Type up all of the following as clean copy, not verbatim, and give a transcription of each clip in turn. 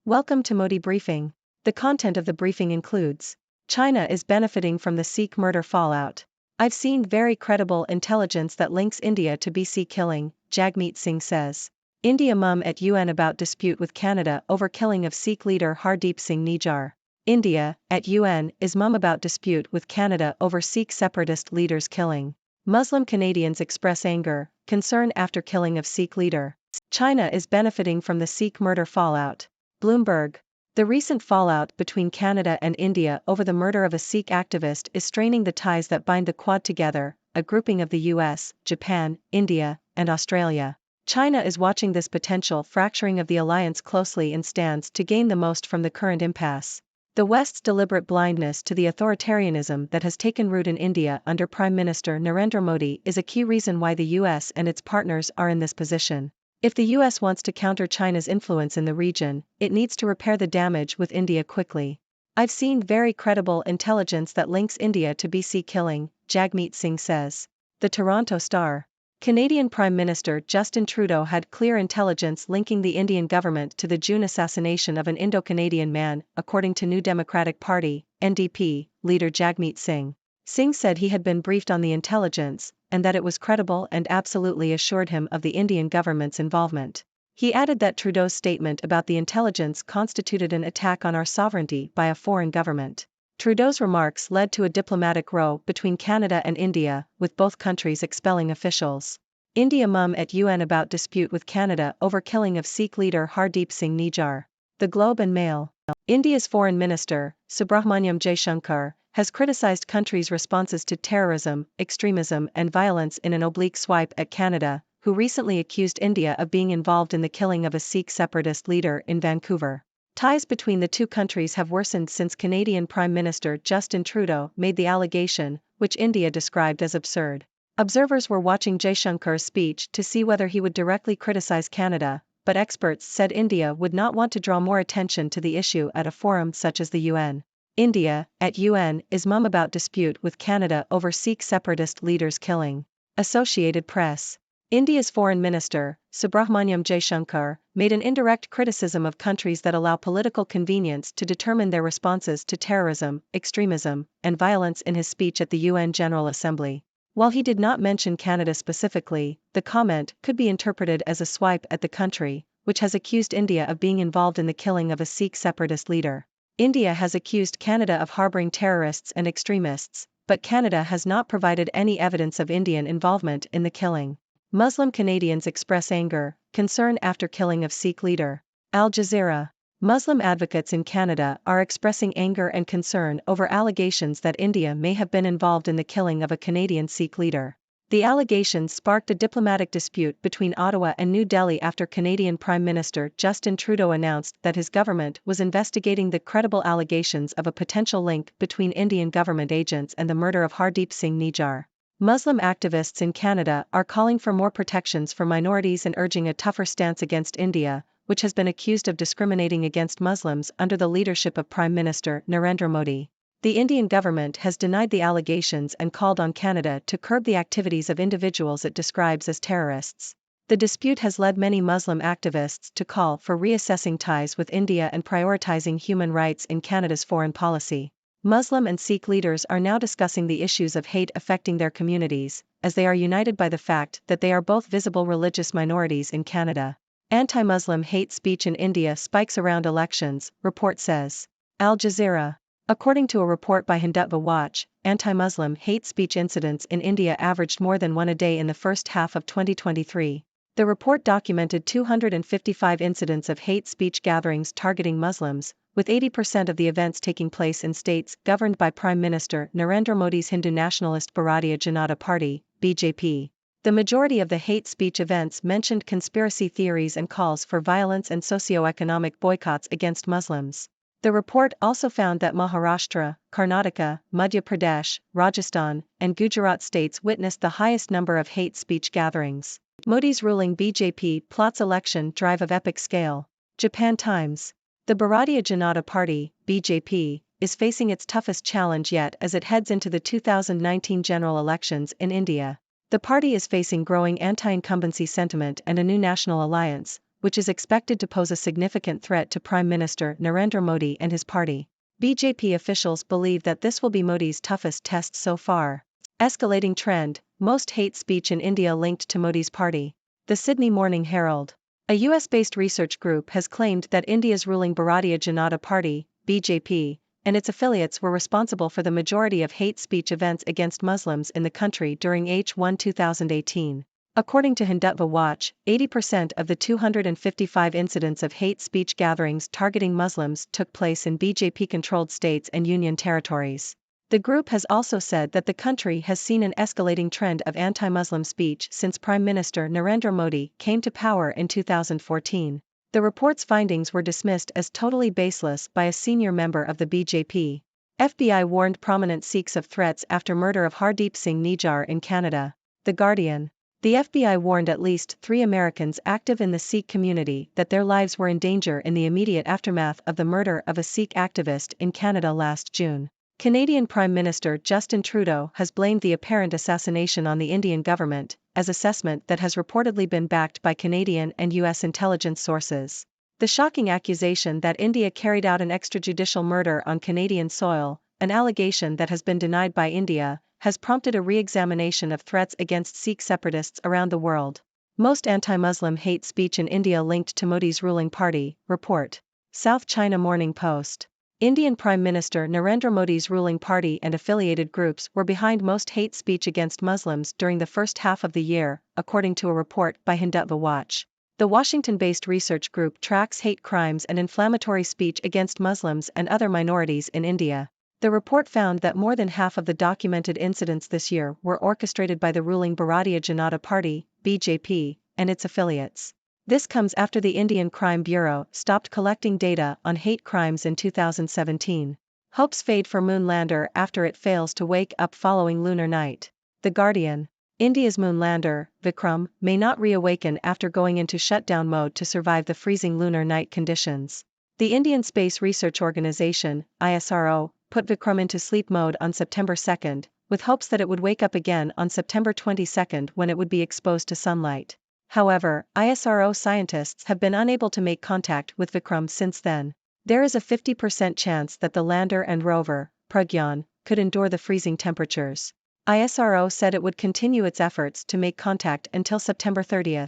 Welcome to Modi Briefing. The content of the briefing includes: China is benefiting from the Sikh murder fallout. I've seen very credible intelligence that links India to BC killing, Jagmeet Singh says. India mum at UN about dispute with Canada over killing of Sikh leader Hardeep Singh Nijjar. India, at UN, is mum about dispute with Canada over Sikh separatist leaders killing. Muslim Canadians express anger, concern after killing of Sikh leader. China is benefiting from the Sikh murder fallout. Bloomberg. The recent fallout between Canada and India over the murder of a Sikh activist is straining the ties that bind the Quad together, a grouping of the US, Japan, India, and Australia. China is watching this potential fracturing of the alliance closely and stands to gain the most from the current impasse. The West's deliberate blindness to the authoritarianism that has taken root in India under Prime Minister Narendra Modi is a key reason why the US and its partners are in this position. If the US wants to counter China's influence in the region, it needs to repair the damage with India quickly. I've seen very credible intelligence that links India to BC killing, Jagmeet Singh says. The Toronto Star. Canadian Prime Minister Justin Trudeau had clear intelligence linking the Indian government to the June assassination of an Indo-Canadian man, according to New Democratic Party, NDP, leader Jagmeet Singh. Singh said he had been briefed on the intelligence, and that it was credible and absolutely assured him of the Indian government's involvement. He added that Trudeau's statement about the intelligence constituted an attack on our sovereignty by a foreign government. Trudeau's remarks led to a diplomatic row between Canada and India, with both countries expelling officials. India mum at UN about dispute with Canada over killing of Sikh leader Hardeep Singh Nijjar. The Globe and Mail. India's Foreign Minister, Subrahmanyam Jaishankar, has criticized countries' responses to terrorism, extremism and violence in an oblique swipe at Canada, who recently accused India of being involved in the killing of a Sikh separatist leader in Vancouver. Ties between the two countries have worsened since Canadian Prime Minister Justin Trudeau made the allegation, which India described as absurd. Observers were watching Jaishankar's speech to see whether he would directly criticize Canada, but experts said India would not want to draw more attention to the issue at a forum such as the UN. India, at UN, is mum about dispute with Canada over Sikh separatist leaders killing. Associated Press. India's Foreign Minister, Subrahmanyam Jaishankar, made an indirect criticism of countries that allow political convenience to determine their responses to terrorism, extremism, and violence in his speech at the UN General Assembly. While he did not mention Canada specifically, the comment could be interpreted as a swipe at the country, which has accused India of being involved in the killing of a Sikh separatist leader. India has accused Canada of harboring terrorists and extremists, but Canada has not provided any evidence of Indian involvement in the killing. Muslim Canadians express anger, concern after killing of Sikh leader. Al Jazeera. Muslim advocates in Canada are expressing anger and concern over allegations that India may have been involved in the killing of a Canadian Sikh leader. The allegations sparked a diplomatic dispute between Ottawa and New Delhi after Canadian Prime Minister Justin Trudeau announced that his government was investigating the credible allegations of a potential link between Indian government agents and the murder of Hardeep Singh Nijjar. Muslim activists in Canada are calling for more protections for minorities and urging a tougher stance against India, which has been accused of discriminating against Muslims under the leadership of Prime Minister Narendra Modi. The Indian government has denied the allegations and called on Canada to curb the activities of individuals it describes as terrorists. The dispute has led many Muslim activists to call for reassessing ties with India and prioritizing human rights in Canada's foreign policy. Muslim and Sikh leaders are now discussing the issues of hate affecting their communities, as they are united by the fact that they are both visible religious minorities in Canada. Anti-Muslim hate speech in India spikes around elections, report says. Al Jazeera. According to a report by Hindutva Watch, anti-Muslim hate speech incidents in India averaged more than one a day in the first half of 2023. The report documented 255 incidents of hate speech gatherings targeting Muslims, with 80% of the events taking place in states governed by Prime Minister Narendra Modi's Hindu nationalist Bharatiya Janata Party, BJP. The majority of the hate speech events mentioned conspiracy theories and calls for violence and socio-economic boycotts against Muslims. The report also found that Maharashtra, Karnataka, Madhya Pradesh, Rajasthan, and Gujarat states witnessed the highest number of hate speech gatherings. Modi's ruling BJP plots election drive of epic scale. Japan Times. The Bharatiya Janata Party, BJP, is facing its toughest challenge yet as it heads into the 2019 general elections in India. The party is facing growing anti-incumbency sentiment and a new national alliance, which is expected to pose a significant threat to Prime Minister Narendra Modi and his party. BJP officials believe that this will be Modi's toughest test so far. Escalating trend, most hate speech in India linked to Modi's party. The Sydney Morning Herald. A US-based research group has claimed that India's ruling Bharatiya Janata Party, BJP, and its affiliates were responsible for the majority of hate speech events against Muslims in the country during H1 2018. According to Hindutva Watch, 80% of the 255 incidents of hate speech gatherings targeting Muslims took place in BJP-controlled states and union territories. The group has also said that the country has seen an escalating trend of anti-Muslim speech since Prime Minister Narendra Modi came to power in 2014. The report's findings were dismissed as totally baseless by a senior member of the BJP. FBI warned prominent Sikhs of threats after murder of Hardeep Singh Nijjar in Canada. The Guardian. The FBI warned at least 3 Americans active in the Sikh community that their lives were in danger in the immediate aftermath of the murder of a Sikh activist in Canada last June. Canadian Prime Minister Justin Trudeau has blamed the apparent assassination on the Indian government, as assessment that has reportedly been backed by Canadian and US intelligence sources. The shocking accusation that India carried out an extrajudicial murder on Canadian soil, an allegation that has been denied by India, has prompted a re-examination of threats against Sikh separatists around the world. Most anti-Muslim hate speech in India linked to Modi's ruling party, report. South China Morning Post. Indian Prime Minister Narendra Modi's ruling party and affiliated groups were behind most hate speech against Muslims during the first half of the year, according to a report by Hindutva Watch. The Washington-based research group tracks hate crimes and inflammatory speech against Muslims and other minorities in India. The report found that more than half of the documented incidents this year were orchestrated by the ruling Bharatiya Janata Party, BJP, and its affiliates. This comes after the Indian Crime Bureau stopped collecting data on hate crimes in 2017. Hopes fade for moon lander after it fails to wake up following lunar night. The Guardian. India's moon lander, Vikram, may not reawaken after going into shutdown mode to survive the freezing lunar night conditions. The Indian Space Research Organisation, ISRO, put Vikram into sleep mode on September 2, with hopes that it would wake up again on September 22 when it would be exposed to sunlight. However, ISRO scientists have been unable to make contact with Vikram since then. There is a 50% chance that the lander and rover, Pragyan, could endure the freezing temperatures. ISRO said it would continue its efforts to make contact until September 30.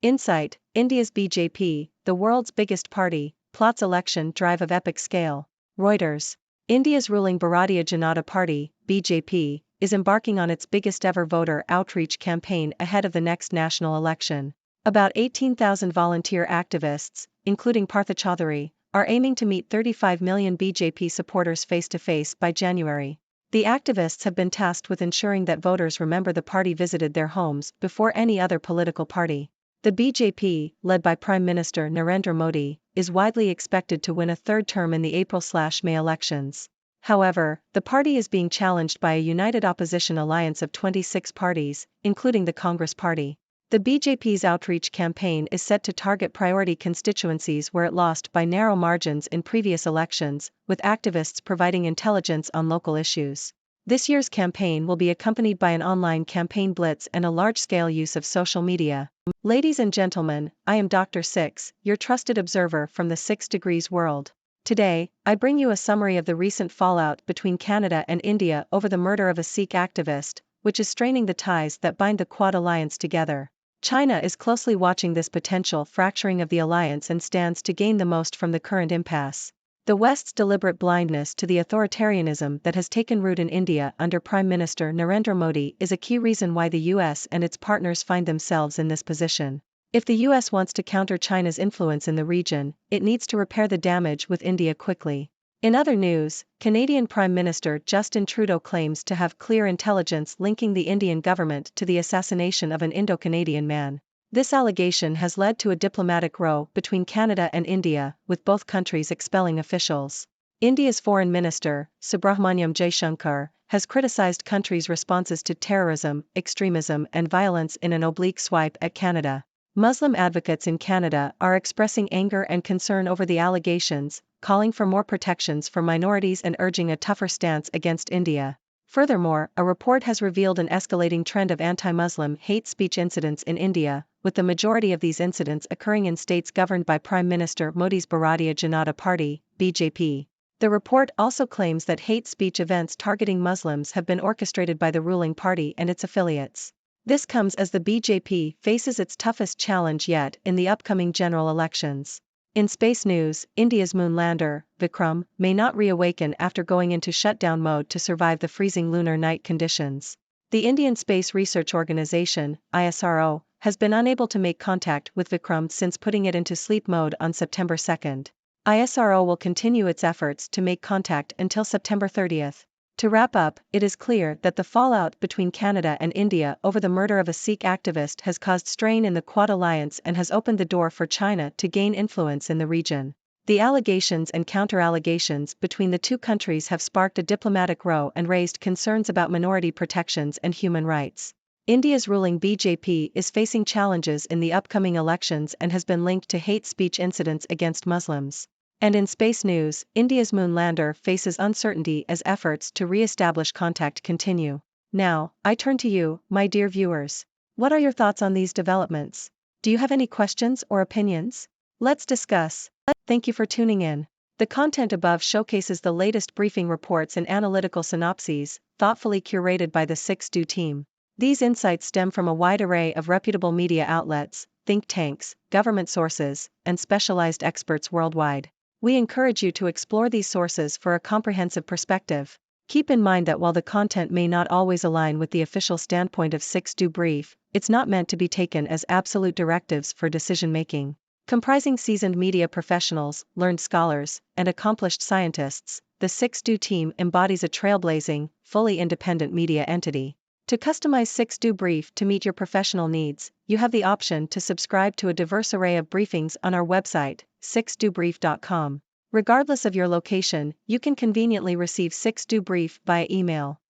Insight, India's BJP, the world's biggest party, plots election drive of epic scale. Reuters. India's ruling Bharatiya Janata Party, BJP, is embarking on its biggest ever voter outreach campaign ahead of the next national election. About 18,000 volunteer activists, including Partha Chaudhary, are aiming to meet 35 million BJP supporters face-to-face by January. The activists have been tasked with ensuring that voters remember the party visited their homes before any other political party. The BJP, led by Prime Minister Narendra Modi, is widely expected to win a third term in the April/May elections. However, the party is being challenged by a united opposition alliance of 26 parties, including the Congress Party. The BJP's outreach campaign is set to target priority constituencies where it lost by narrow margins in previous elections, with activists providing intelligence on local issues. This year's campaign will be accompanied by an online campaign blitz and a large-scale use of social media. Ladies and gentlemen, I am Dr. Six, your trusted observer from the 6 Degrees world. Today, I bring you a summary of the recent fallout between Canada and India over the murder of a Sikh activist, which is straining the ties that bind the Quad alliance together. China is closely watching this potential fracturing of the alliance and stands to gain the most from the current impasse. The West's deliberate blindness to the authoritarianism that has taken root in India under Prime Minister Narendra Modi is a key reason why the US and its partners find themselves in this position. If the US wants to counter China's influence in the region, it needs to repair the damage with India quickly. In other news, Canadian Prime Minister Justin Trudeau claims to have clear intelligence linking the Indian government to the assassination of an Indo-Canadian man. This allegation has led to a diplomatic row between Canada and India, with both countries expelling officials. India's Foreign Minister, Subrahmanyam Jaishankar, has criticized countries' responses to terrorism, extremism and violence in an oblique swipe at Canada. Muslim advocates in Canada are expressing anger and concern over the allegations, calling for more protections for minorities and urging a tougher stance against India. Furthermore, a report has revealed an escalating trend of anti-Muslim hate speech incidents in India, with the majority of these incidents occurring in states governed by Prime Minister Modi's Bharatiya Janata Party, BJP. The report also claims that hate speech events targeting Muslims have been orchestrated by the ruling party and its affiliates. This comes as the BJP faces its toughest challenge yet in the upcoming general elections. In space news, India's moon lander, Vikram, may not reawaken after going into shutdown mode to survive the freezing lunar night conditions. The Indian Space Research Organisation, ISRO, has been unable to make contact with Vikram since putting it into sleep mode on September 2. ISRO will continue its efforts to make contact until September 30. To wrap up, it is clear that the fallout between Canada and India over the murder of a Sikh activist has caused strain in the Quad alliance and has opened the door for China to gain influence in the region. The allegations and counter-allegations between the two countries have sparked a diplomatic row and raised concerns about minority protections and human rights. India's ruling BJP is facing challenges in the upcoming elections and has been linked to hate speech incidents against Muslims. And in space news, India's moon lander faces uncertainty as efforts to re-establish contact continue. Now, I turn to you, my dear viewers. What are your thoughts on these developments? Do you have any questions or opinions? Let's discuss. Thank you for tuning in. The content above showcases the latest briefing reports and analytical synopses, thoughtfully curated by the Sikh team. These insights stem from a wide array of reputable media outlets, think tanks, government sources, and specialized experts worldwide. We encourage you to explore these sources for a comprehensive perspective. Keep in mind that while the content may not always align with the official standpoint of Sikh Brief, it's not meant to be taken as absolute directives for decision-making. Comprising seasoned media professionals, learned scholars, and accomplished scientists, the Sikh team embodies a trailblazing, fully independent media entity. To customize Sikh Brief to meet your professional needs, you have the option to subscribe to a diverse array of briefings on our website, sikhstubrief.com. Regardless of your location, you can conveniently receive Sikh Brief via email.